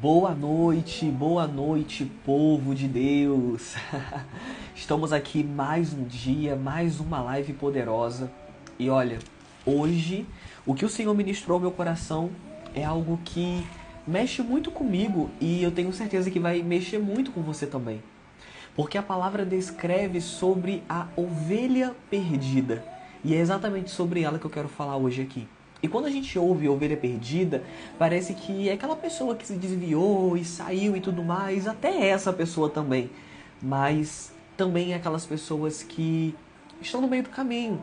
Boa noite, povo de Deus. Estamos aqui mais um dia, mais uma live poderosa. E olha, hoje o que o Senhor ministrou ao meu coração é algo que mexe muito comigo e eu tenho certeza que vai mexer muito com você também. Porque a palavra descreve sobre a ovelha perdida. E é exatamente sobre ela que eu quero falar hoje aqui. E quando a gente ouve ovelha perdida, parece que é aquela pessoa que se desviou e saiu e tudo mais, até essa pessoa também. Mas também é aquelas pessoas que estão no meio do caminho,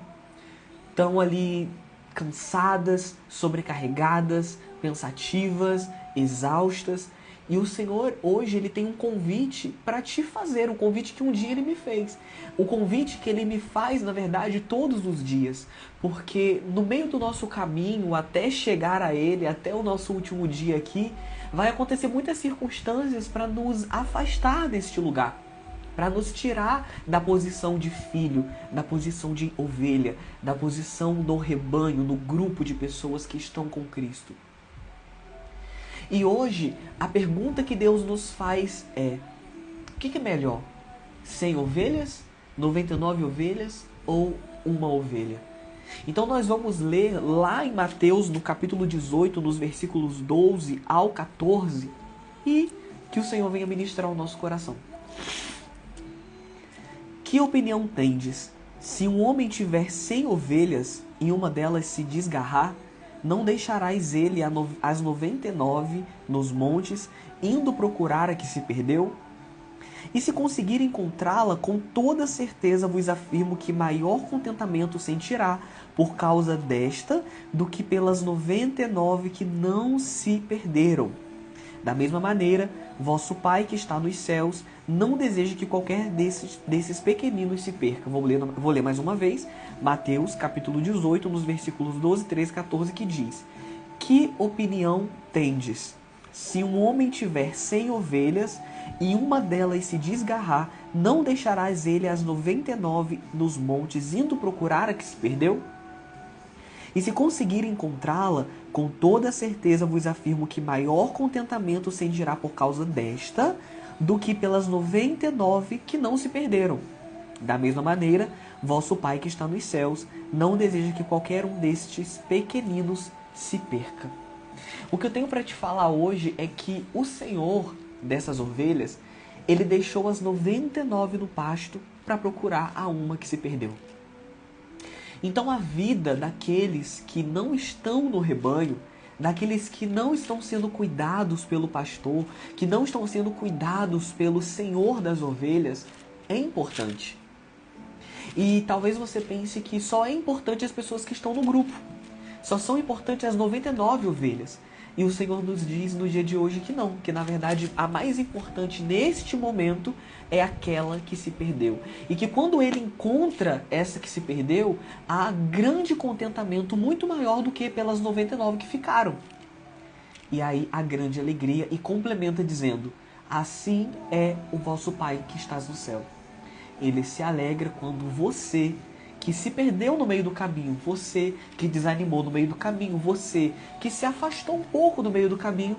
estão ali cansadas, sobrecarregadas, pensativas, exaustas. E o Senhor hoje ele tem um convite para te fazer, um convite que um dia ele me fez. O convite que ele me faz, na verdade, todos os dias. Porque no meio do nosso caminho, até chegar a ele, até o nosso último dia aqui, vai acontecer muitas circunstâncias para nos afastar deste lugar, para nos tirar da posição de filho, da posição de ovelha, da posição do rebanho, no grupo de pessoas que estão com Cristo. E hoje, a pergunta que Deus nos faz é: o que é melhor? 100 ovelhas, 99 ovelhas ou uma ovelha? Então nós vamos ler lá em Mateus, no capítulo 18, nos versículos 12 ao 14, e que o Senhor venha ministrar ao nosso coração. Que opinião tendes? Se um homem tiver 100 ovelhas e uma delas se desgarrar, não deixarás ele as 99 nos montes, indo procurar a que se perdeu? E se conseguir encontrá-la, com toda certeza vos afirmo que maior contentamento sentirá por causa desta do que pelas 99 que não se perderam. Da mesma maneira, vosso Pai que está nos céus não deseja que qualquer desses pequeninos se perca. Vou ler mais uma vez, Mateus capítulo 18, nos versículos 12, 13 e 14, que diz: que opinião tendes? Se um homem tiver 100 ovelhas e uma delas se desgarrar, não deixarás ele as 99 nos montes, indo procurar a que se perdeu? E se conseguir encontrá-la, com toda certeza vos afirmo que maior contentamento sentirá por causa desta do que pelas 99 que não se perderam. Da mesma maneira, vosso Pai que está nos céus não deseja que qualquer um destes pequeninos se perca. O que eu tenho para te falar hoje é que o Senhor dessas ovelhas, ele deixou as 99 no pasto para procurar a uma que se perdeu. Então a vida daqueles que não estão no rebanho, daqueles que não estão sendo cuidados pelo pastor, que não estão sendo cuidados pelo Senhor das ovelhas, é importante. E talvez você pense que só é importante as pessoas que estão no grupo. Só são importantes as 99 ovelhas. E o Senhor nos diz no dia de hoje que não, que na verdade a mais importante neste momento é aquela que se perdeu. E que quando ele encontra essa que se perdeu, há grande contentamento muito maior do que pelas 99 que ficaram. E aí a grande alegria, e complementa dizendo: assim é o vosso Pai que estás no céu. Ele se alegra quando você que se perdeu no meio do caminho, você que desanimou no meio do caminho, você que se afastou um pouco do meio do caminho,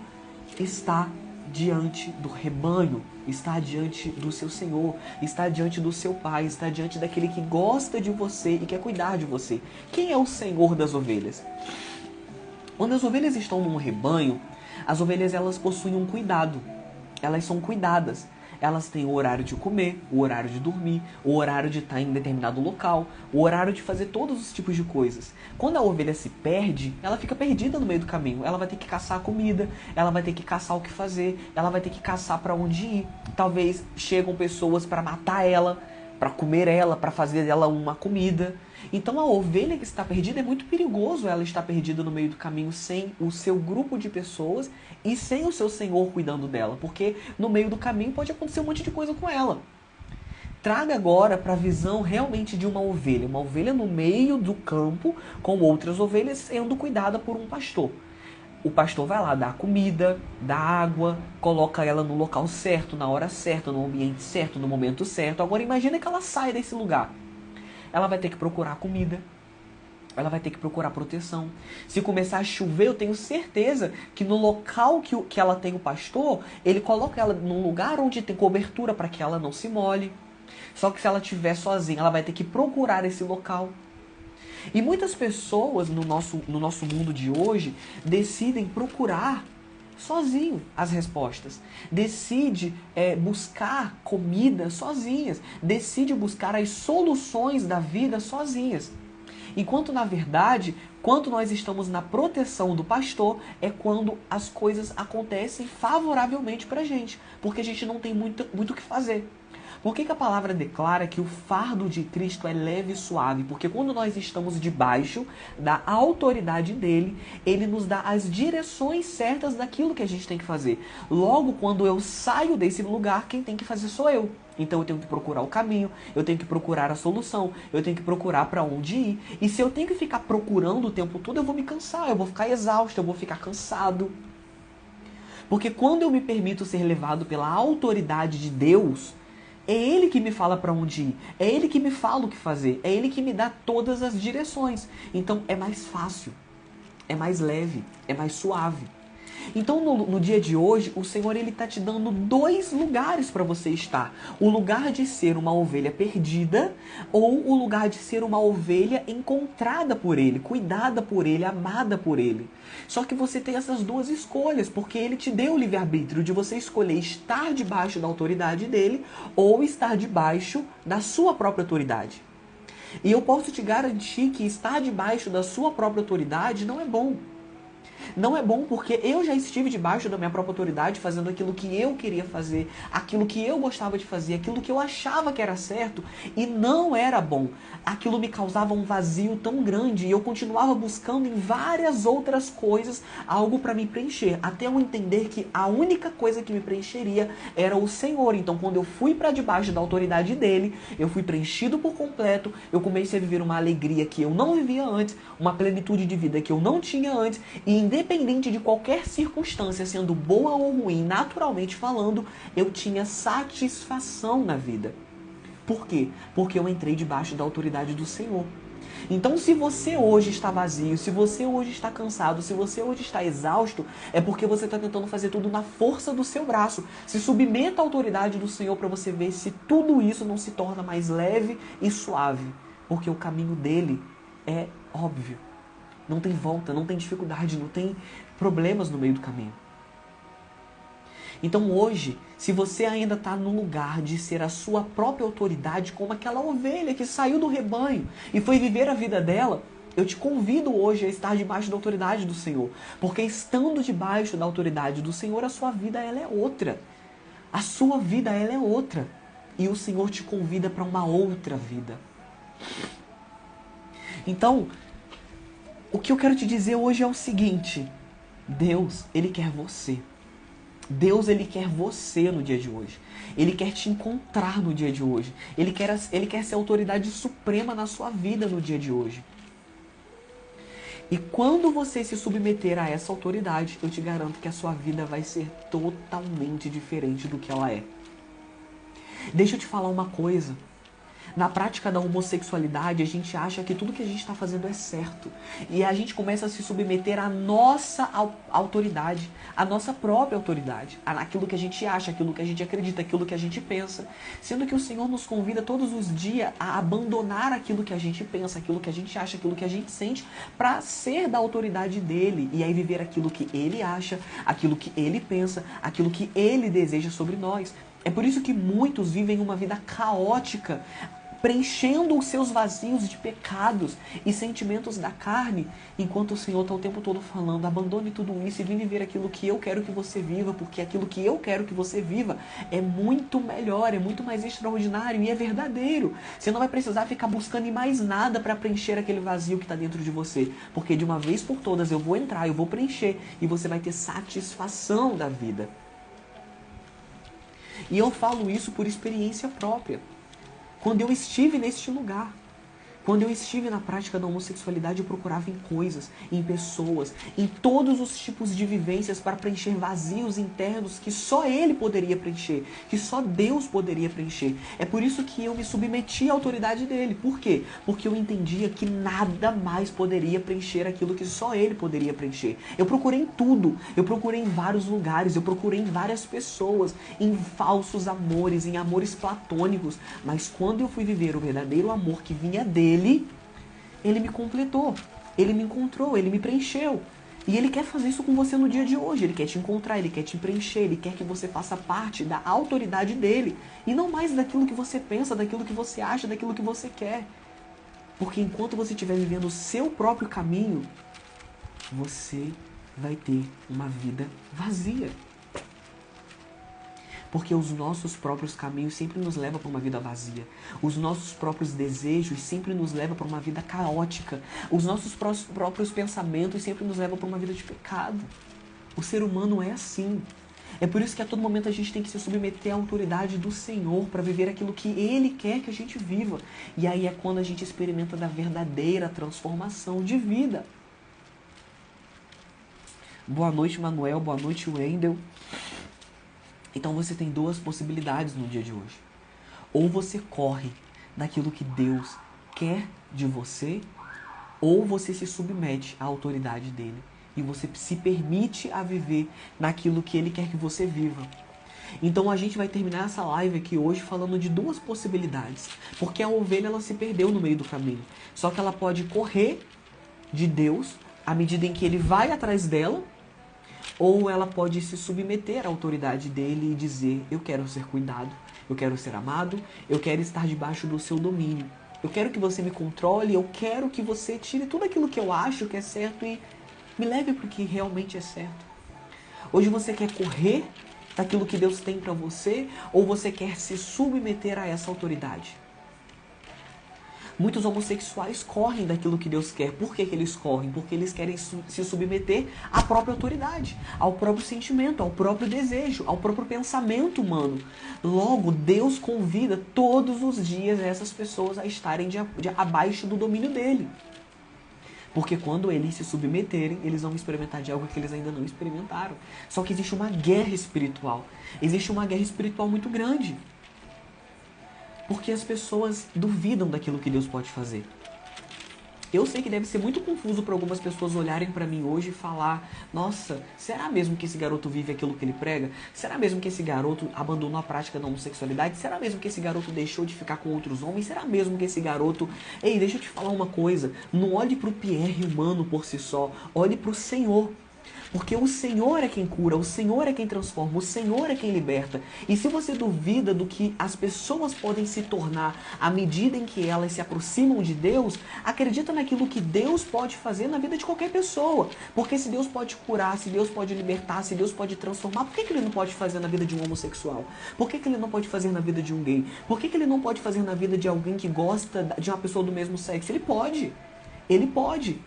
está diante do rebanho, está diante do seu Senhor, está diante do seu Pai, está diante daquele que gosta de você e quer cuidar de você. Quem é o Senhor das ovelhas? Quando as ovelhas estão num rebanho, as ovelhas elas possuem um cuidado, elas são cuidadas. Elas têm o horário de comer, o horário de dormir, o horário de estar em determinado local, o horário de fazer todos os tipos de coisas. Quando a ovelha se perde, ela fica perdida no meio do caminho. Ela vai ter que caçar a comida, ela vai ter que caçar o que fazer, ela vai ter que caçar para onde ir. Talvez chegam pessoas para matar ela, para comer ela, para fazer dela uma comida. Então a ovelha que está perdida é muito perigoso ela estar perdida no meio do caminho sem o seu grupo de pessoas e sem o seu Senhor cuidando dela, porque no meio do caminho pode acontecer um monte de coisa com ela. Traga agora para a visão realmente de uma ovelha no meio do campo com outras ovelhas sendo cuidada por um pastor. O pastor vai lá dar comida, dá água, coloca ela no local certo, na hora certa, no ambiente certo, no momento certo. Agora imagina que ela sai desse lugar. Ela vai ter que procurar comida, ela vai ter que procurar proteção. Se começar a chover, eu tenho certeza que no local que ela tem o pastor, ele coloca ela num lugar onde tem cobertura para que ela não se molhe. Só que se ela estiver sozinha, ela vai ter que procurar esse local. E muitas pessoas no nosso mundo de hoje decidem procurar sozinho as respostas. Decide buscar comida sozinhas. Decide buscar as soluções da vida sozinhas. Enquanto, na verdade, quando nós estamos na proteção do pastor, é quando as coisas acontecem favoravelmente pra gente. Porque a gente não tem muito o que fazer. Por que a palavra declara que o fardo de Cristo é leve e suave? Porque quando nós estamos debaixo da autoridade dele, ele nos dá as direções certas daquilo que a gente tem que fazer. Logo, quando eu saio desse lugar, quem tem que fazer sou eu. Então eu tenho que procurar o caminho, eu tenho que procurar a solução, eu tenho que procurar para onde ir. E se eu tenho que ficar procurando o tempo todo, eu vou me cansar, eu vou ficar exausto, eu vou ficar cansado. Porque quando eu me permito ser levado pela autoridade de Deus, é Ele que me fala para onde ir, é Ele que me fala o que fazer, é Ele que me dá todas as direções. Então é mais fácil, é mais leve, é mais suave. Então no dia de hoje, o Senhor ele está te dando 2 lugares para você estar. O lugar de ser uma ovelha perdida ou o lugar de ser uma ovelha encontrada por Ele, cuidada por Ele, amada por Ele. Só que você tem essas 2 escolhas, porque Ele te deu o livre-arbítrio de você escolher estar debaixo da autoridade dEle ou estar debaixo da sua própria autoridade. E eu posso te garantir que estar debaixo da sua própria autoridade não é bom. Não é bom porque eu já estive debaixo da minha própria autoridade fazendo aquilo que eu queria fazer, aquilo que eu gostava de fazer, aquilo que eu achava que era certo e não era bom. Aquilo me causava um vazio tão grande e eu continuava buscando em várias outras coisas algo para me preencher, até eu entender que a única coisa que me preencheria era o Senhor. Então quando eu fui para debaixo da autoridade dele, eu fui preenchido por completo, eu comecei a viver uma alegria que eu não vivia antes, uma plenitude de vida que eu não tinha antes e independente de qualquer circunstância, sendo boa ou ruim, naturalmente falando, eu tinha satisfação na vida. Por quê? Porque eu entrei debaixo da autoridade do Senhor. Então, se você hoje está vazio, se você hoje está cansado, se você hoje está exausto, é porque você está tentando fazer tudo na força do seu braço. Se submeta à autoridade do Senhor para você ver se tudo isso não se torna mais leve e suave. Porque o caminho dele é óbvio. Não tem volta, não tem dificuldade, não tem problemas no meio do caminho. Então hoje, se você ainda está no lugar de ser a sua própria autoridade, como aquela ovelha que saiu do rebanho e foi viver a vida dela, eu te convido hoje a estar debaixo da autoridade do Senhor. Porque estando debaixo da autoridade do Senhor, a sua vida ela é outra. A sua vida ela é outra. E o Senhor te convida para uma outra vida. Então, o que eu quero te dizer hoje é o seguinte: Deus, Ele quer você. Deus, Ele quer você no dia de hoje. Ele quer te encontrar no dia de hoje. Ele quer ser a autoridade suprema na sua vida no dia de hoje. E quando você se submeter a essa autoridade, eu te garanto que a sua vida vai ser totalmente diferente do que ela é. Deixa eu te falar uma coisa. Na prática da homossexualidade, a gente acha que tudo que a gente está fazendo é certo. E a gente começa a se submeter à nossa autoridade, à nossa própria autoridade, àquilo que a gente acha, aquilo que a gente acredita, aquilo que a gente pensa. Sendo que o Senhor nos convida todos os dias a abandonar aquilo que a gente pensa, aquilo que a gente acha, aquilo que a gente sente, para ser da autoridade dele. E aí viver aquilo que ele acha, aquilo que ele pensa, aquilo que ele deseja sobre nós. É por isso que muitos vivem uma vida caótica, preenchendo os seus vazios de pecados e sentimentos da carne, enquanto o Senhor está o tempo todo falando: abandone tudo isso e vem viver aquilo que eu quero que você viva, porque aquilo que eu quero que você viva é muito melhor, é muito mais extraordinário e é verdadeiro. Você não vai precisar ficar buscando em mais nada para preencher aquele vazio que está dentro de você, porque de uma vez por todas eu vou entrar, eu vou preencher e você vai ter satisfação da vida. E eu falo isso por experiência própria. Quando eu estive neste lugar, Quando eu estive na prática da homossexualidade, eu procurava em coisas, em pessoas, em todos os tipos de vivências para preencher vazios internos que só Ele poderia preencher, que só Deus poderia preencher. É por isso que eu me submeti à autoridade dele. Por quê? Porque eu entendia que nada mais poderia preencher aquilo que só Ele poderia preencher. Eu procurei em tudo, eu procurei em vários lugares, eu procurei em várias pessoas, em falsos amores, em amores platônicos, mas quando eu fui viver o verdadeiro amor que vinha dele, ele me completou, ele me encontrou, ele me preencheu. E ele quer fazer isso com você no dia de hoje. Ele quer te encontrar, ele quer te preencher, ele quer que você faça parte da autoridade dele. E não mais daquilo que você pensa, daquilo que você acha, daquilo que você quer. Porque enquanto você estiver vivendo o seu próprio caminho, você vai ter uma vida vazia. Porque os nossos próprios caminhos sempre nos levam para uma vida vazia. Os nossos próprios desejos sempre nos levam para uma vida caótica. Os nossos próprios pensamentos sempre nos levam para uma vida de pecado. O ser humano é assim. É por isso que a todo momento a gente tem que se submeter à autoridade do Senhor para viver aquilo que Ele quer que a gente viva. E aí é quando a gente experimenta da verdadeira transformação de vida. Boa noite, Manuel. Boa noite, Wendel. Então você tem duas possibilidades no dia de hoje. Ou você corre daquilo que Deus quer de você, ou você se submete à autoridade dele e você se permite a viver naquilo que ele quer que você viva. Então a gente vai terminar essa live aqui hoje falando de duas possibilidades, porque a ovelha ela se perdeu no meio do caminho. Só que ela pode correr de Deus à medida em que ele vai atrás dela, ou ela pode se submeter à autoridade dele e dizer: eu quero ser cuidado, eu quero ser amado, eu quero estar debaixo do seu domínio. Eu quero que você me controle, eu quero que você tire tudo aquilo que eu acho que é certo e me leve para o que realmente é certo. Hoje você quer correr daquilo que Deus tem para você, ou você quer se submeter a essa autoridade? Muitos homossexuais correm daquilo que Deus quer. Por que eles correm? Porque eles querem se submeter à própria autoridade, ao próprio sentimento, ao próprio desejo, ao próprio pensamento humano. Logo, Deus convida todos os dias essas pessoas a estarem abaixo do domínio dele. Porque quando eles se submeterem, eles vão experimentar de algo que eles ainda não experimentaram. Só que existe uma guerra espiritual. Existe uma guerra espiritual muito grande. Porque as pessoas duvidam daquilo que Deus pode fazer. Eu sei que deve ser muito confuso para algumas pessoas olharem para mim hoje e falar: nossa, será mesmo que esse garoto vive aquilo que ele prega? Será mesmo que esse garoto abandonou a prática da homossexualidade? Será mesmo que esse garoto deixou de ficar com outros homens? Será mesmo que esse garoto... Ei, deixa eu te falar uma coisa. Não olhe para o Pierre humano por si só. Olhe para o Senhor. Porque o Senhor é quem cura, o Senhor é quem transforma, o Senhor é quem liberta. E se você duvida do que as pessoas podem se tornar à medida em que elas se aproximam de Deus, acredita naquilo que Deus pode fazer na vida de qualquer pessoa. Porque se Deus pode curar, se Deus pode libertar, se Deus pode transformar, por que Ele não pode fazer na vida de um homossexual? Por que Ele não pode fazer na vida de um gay? Por que Ele não pode fazer na vida de alguém que gosta de uma pessoa do mesmo sexo? Ele pode. Ele pode.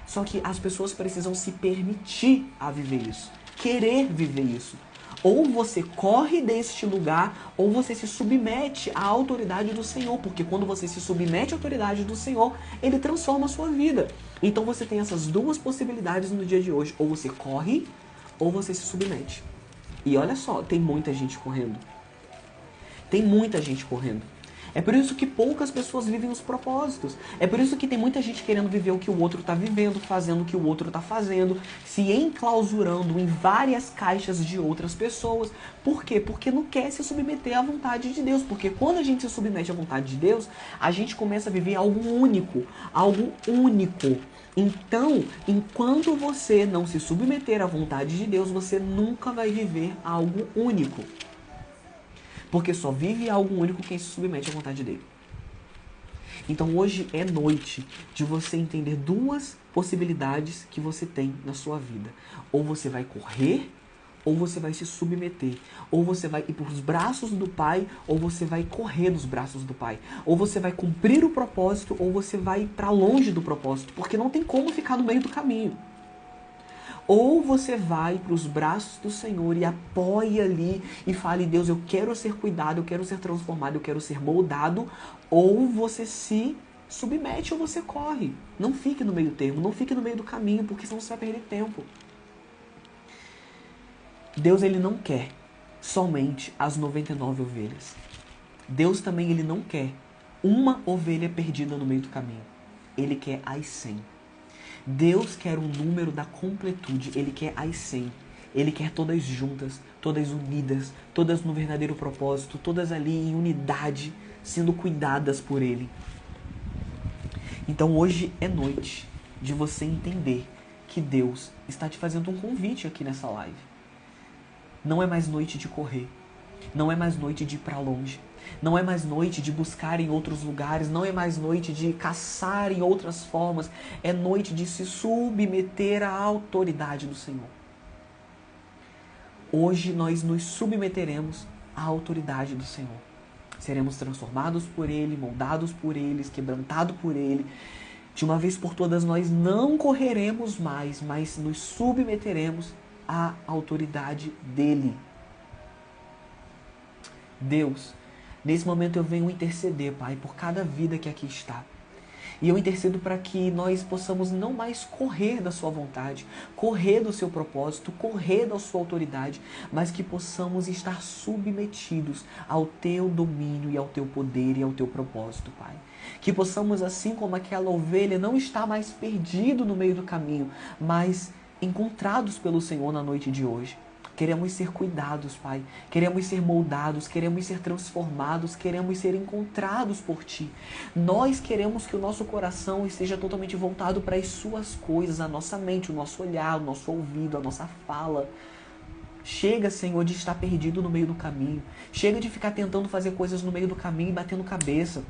Só que as pessoas precisam se permitir a viver isso, querer viver isso. Ou você corre deste lugar, ou você se submete à autoridade do Senhor. Porque quando você se submete à autoridade do Senhor, Ele transforma a sua vida. Então você tem essas duas possibilidades no dia de hoje. Ou você corre, ou você se submete. E olha só, tem muita gente correndo. Tem muita gente correndo. É por isso que poucas pessoas vivem os propósitos. É por isso que tem muita gente querendo viver o que o outro está vivendo, fazendo o que o outro está fazendo, se enclausurando em várias caixas de outras pessoas. Por quê? Porque não quer se submeter à vontade de Deus. Porque quando a gente se submete à vontade de Deus, a gente começa a viver algo único. Algo único. Então, enquanto você não se submeter à vontade de Deus, você nunca vai viver algo único. Porque só vive algo único quem se submete à vontade dele. Então hoje é noite de você entender duas possibilidades que você tem na sua vida. Ou você vai correr, ou você vai se submeter. Ou você vai ir para os braços do Pai, ou você vai correr dos braços do Pai. Ou você vai cumprir o propósito, ou você vai para longe do propósito. Porque não tem como ficar no meio do caminho. Ou você vai para os braços do Senhor e apoia ali e fale: Deus, eu quero ser cuidado, eu quero ser transformado, eu quero ser moldado. Ou você se submete ou você corre. Não fique no meio termo, não fique no meio do caminho, porque senão você vai perder tempo. Deus, ele não quer somente as 99 ovelhas. Deus também, ele não quer uma ovelha perdida no meio do caminho. Ele quer as 100. Deus quer o número da completude. Ele quer as 100. Ele quer todas juntas, todas unidas, todas no verdadeiro propósito, todas ali em unidade, sendo cuidadas por Ele. Então hoje é noite de você entender que Deus está te fazendo um convite aqui nessa live. Não é mais noite de correr. Não é mais noite de ir para longe. Não é mais noite de buscar em outros lugares. Não é mais noite de caçar em outras formas. É noite de se submeter à autoridade do Senhor. Hoje nós nos submeteremos à autoridade do Senhor. Seremos transformados por Ele, moldados por Ele, quebrantados por Ele. De uma vez por todas nós não correremos mais, mas nos submeteremos à autoridade dEle. Deus, nesse momento eu venho interceder, Pai, por cada vida que aqui está. E eu intercedo para que nós possamos não mais correr da sua vontade, correr do seu propósito, correr da sua autoridade, mas que possamos estar submetidos ao teu domínio e ao teu poder e ao teu propósito, Pai. Que possamos, assim como aquela ovelha, não estar mais perdido no meio do caminho, mas encontrados pelo Senhor na noite de hoje. Queremos ser cuidados, Pai. Queremos ser moldados, queremos ser transformados, queremos ser encontrados por Ti. Nós queremos que o nosso coração esteja totalmente voltado para as Suas coisas, a nossa mente, o nosso olhar, o nosso ouvido, a nossa fala. Chega, Senhor, de estar perdido no meio do caminho. Chega de ficar tentando fazer coisas no meio do caminho e batendo cabeça.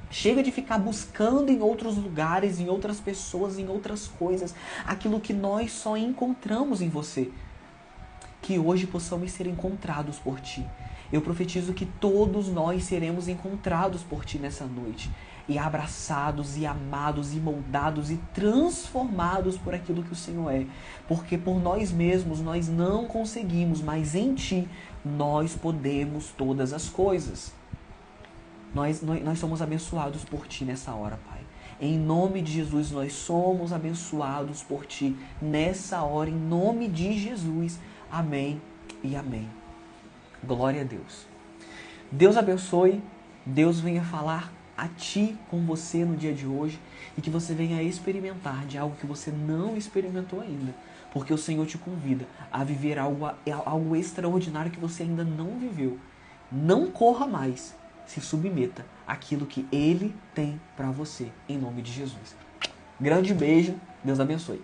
Chega de ficar buscando em outros lugares, em outras pessoas, em outras coisas, aquilo que nós só encontramos em Você. Que hoje possamos ser encontrados por Ti. Eu profetizo que todos nós seremos encontrados por Ti nessa noite. E abraçados, e amados, e moldados, e transformados por aquilo que o Senhor é. Porque por nós mesmos nós não conseguimos, mas em Ti nós podemos todas as coisas. Nós somos abençoados por Ti nessa hora, Pai. Em nome de Jesus, nós somos abençoados por Ti nessa hora, em nome de Jesus. Amém e amém. Glória a Deus. Deus abençoe. Deus venha falar a ti, com você no dia de hoje, e que você venha experimentar de algo que você não experimentou ainda. Porque o Senhor te convida a viver algo extraordinário que você ainda não viveu. Não corra mais. Se submeta àquilo que Ele tem para você. Em nome de Jesus. Grande beijo. Deus abençoe.